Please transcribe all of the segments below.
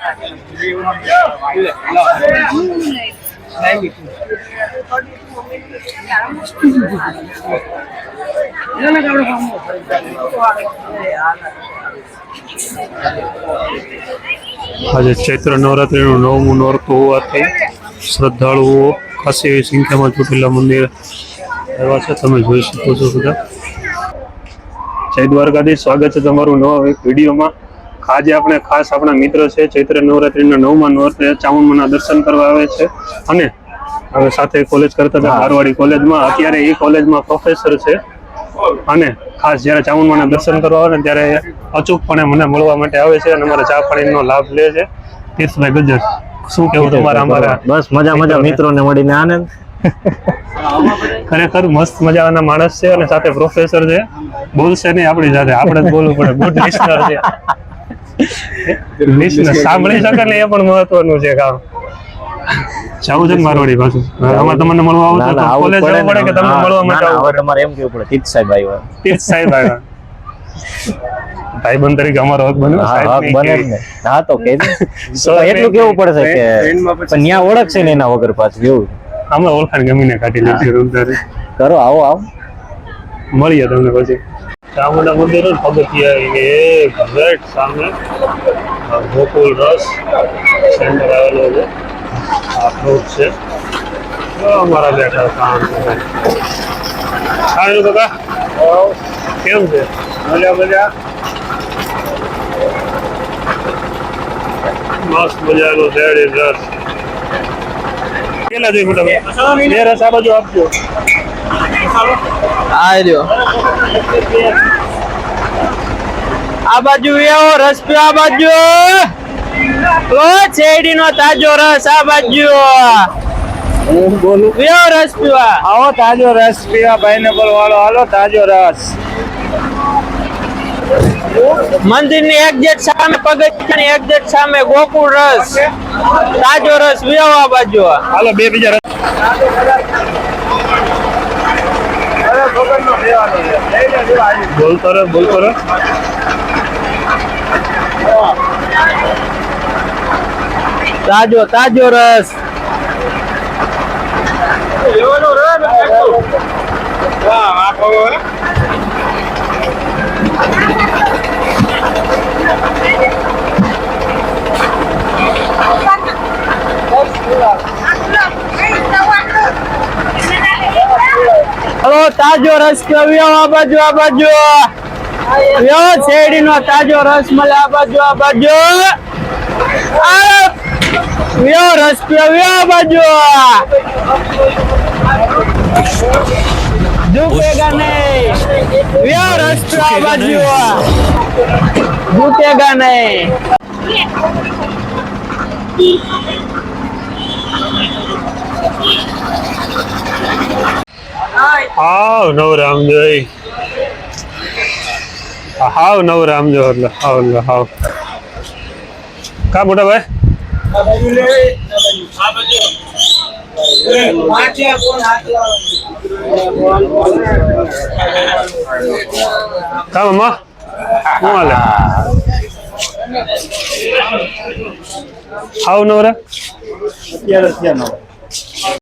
આજે ચૈત્ર નવરાત્રીનું 9મું નોરતું હોવાથી શ્રદ્ધાળુઓ ખાસી એવી સંખ્યામાં ચોટીલા મંદિર આવ્યા છે. તમે જોઈ શકો છો બધા. જય દ્વારકાધીશ. સ્વાગત છે તમારું નવા એક વિડીયોમાં. આજે આપણે ખાસ આપણા મિત્ર છે ચૈત્ર નવરાત્રીના 9મા નોરતે ચામુંડમાના દર્શન કરવા આવે છે અને હવે સાથે કોલેજ કરતા હતા મારવાડી કોલેજમાં. અત્યારે એ કોલેજમાં પ્રોફેસર છે અને ખાસ જ્યારે ચામુંડમાના દર્શન કરવા આવે ને ત્યારે અચૂકપણે મને મળવા માટે આવે છે અને અમારા ચા પાણીનો લાભ લે છે. તીર્થભાઈ ગજ્જર, શું કેવું તમારા? અમારા બસ મજા મિત્રોને મળીને આનંદ. ખરેખર મસ્ત મજાના માણસ છે અને સાથે પ્રોફેસર છે. બોલશે નહીં આપણી સાથે, આપણે જ બોલવું પડે. ગુડ લિસ્નર છે. લિસ્નર સાંભળી શકે ને એ પણ મહત્વનું છે કામ. જવું છે મારવાડી પાછું. અમારે તમને મળવા આવું તો કોલેજ જવું પડે કે તમને મળવા માટે આવું? તમારે એમ કેવું પડે તીર્થ સાહેબ આવ્યા. તીર્થ સાહેબ આવ્યા. ભાઈબંધ તરીકે અમારો હક બન્યો. હા તો એટલું કેવું પડશે કે ત્યાં ઓળખ છે ને એના વગર પાછું એવું. અમે ઓળખાણ ગમીને કાઢી લીધી. કરો આવો મળીએ તમને પછી. ચામુંડા મંદિર પગથિયા સામે ગોકુલ રસ સેન્ટર આવેલો છે. આ ફ્રૂટ છે. અમારા બેઠા કામ કાકા કેમ છે? મજા મસ્ત મજાનો શેરડી રસ. કેટલા જોઈએ મોટા ભાઈ? 2 રસ આ બાજુ આપજો. આ બાજુ આવો, રસ પીવો. આ બાજુ શેરડી નો તાજો રસ. આ બાજુ રસ પીવા આવો, તાજો રસ પીવા. પાઇનેપલ વાળો હાલો, તાજો રસ. મંદિર ની એક્ઝેક્ટ સામે, પગથિયાની એક્ઝેક્ટ સામે ગોકુળ રસ, તાજો રસ પીવો. આ બાજુ હાલો, 2 બીજા રસ. બોલતો રહે. તાજો રસ. હલો, તાજો રસ પીવો. આ બાજુ શેરડી નો તાજો રસ મળે. આ બાજુ રસ પીવો. આ બાજુ झुकेगा नहीं. रस पीवा. आ बाजू झुकेगा नहीं. હાવ નવરામજો એટલે હાવ કા મોટા ભાઈ? કા મમ્મા શું હાલે? હાવ નવરા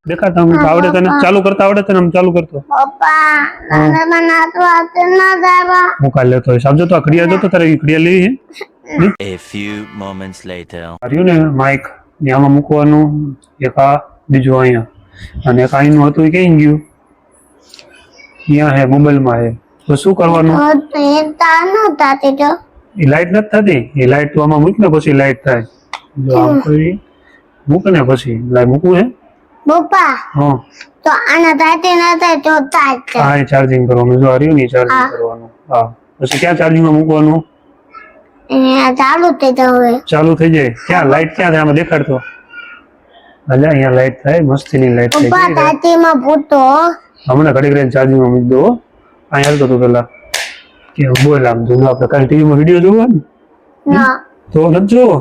દેખાતા આવડે તને? ચાલુ કરતા આવડે તને? ચાલુ કરતો હું કાલે લેતો હોય. સમજો તો ઘડિયાળ જોતો તારે ઘડિયાળ લેવી છે. A few moments later. આવ્યું ને માઇક આમાં મૂકવાનું. એક આ બીજું અહીંયા અને એક અહીંનું હતું એ કઈ ગયું? અહીંયા હે મોબાઈલમાં હે. તો શું કરવાનું? એ લાઈટ નથી થતી. એ લાઈટ તો આમાં મૂક ને પછી લાઈટ થાય. જો આમ કરી મૂક ને પછી લાઈટ મૂકવું હે પપ્પા. હા તો આના તાતી ના થાય તો ચાર્જ. હા, એ ચાર્જિંગ કરવાનું. જો આવ્યું ને ચાર્જિંગ કરવાનું. હા, પછી ક્યાં ચાર્જિંગમાં મૂકવાનું? ચાલુ થઈ જાય. ચાલુ થઈ જાય. ક્યાં લાઈટ ક્યાં થાય? આમાં દેખાડતો. અલ્યા અહીંયા લાઈટ થાય. મસ્તીની લાઈટ થઈ પપ્પા તાતીમાં પૂતો હમણાં ઘડી ઘડી ચાર્જિંગમાં મૂકી દો. અહીંયા હાલતો તું પેલા કે બોલ આમ જો આપણે કાલે ટીવીમાં વિડીયો જોવો ને ના તો નથી જોવો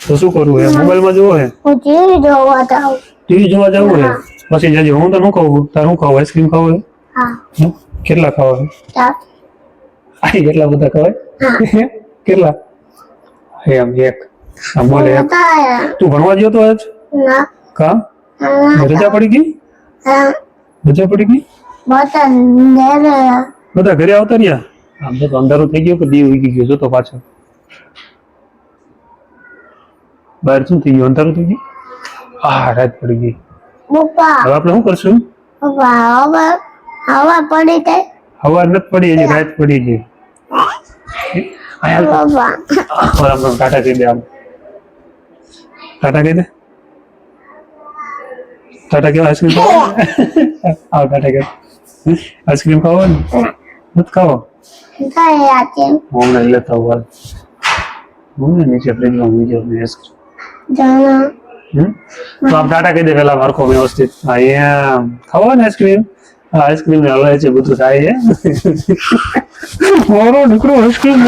તો શું કરવું? એ મોબાઈલમાં જોવો હે? હું ટીવી જોવા જાઉં. ટીવી જોવા જવું હે? પછી જજે. હું તો શું ખાવું? તારે શું ખાવું? આઈસ્ક્રીમ ખાવું હે? હા. કેટલા ખાવા હે? 4. કેટલા બધા ખવાય? કેટલા? એમ 1 આ મળે એક. હતા તું ભણવા ગયો તો આજ ના કા રજા પડી ગઈ રજા પડી ગઈ બધા ઘરે બધા ઘરે આવતા રહ્યા આમ તો અંધારું થઈ ગયું કે દી ઉગી ગયો જો તો પાછળ બહાર શું થઈ ગયું અંધારું થઈ ગયું રાત પડી ગઈ પપ્પા હવે આપણે શું કરશું પપ્પા હવા પડી ગઈ હવા નથી પડી હજી રાત પડી ગઈ પપ્પા આમ ટાટા કહી દે આમ ટાટા કહી દે ટાટા કેવા આઈસ્ક્રીમ ખાવા આવ ટાટા કે આઈસ્ક્રીમ ખાવા ને નથી ખાવો કઈ આતી હમણાં લેતા હોવા હું નીચે ફ્રીજમાં બીજો આઈસ્ક્રીમ જાના તો આમ ટાટા કહી દે પેલા મારખો વ્યવસ્થિત અહીંયા ખાવા ને આઈસ્ક્રીમ આઈસ્ક્રીમ હલાય છે બધું થાય છે મારો દીકરો આઈસ્ક્રીમ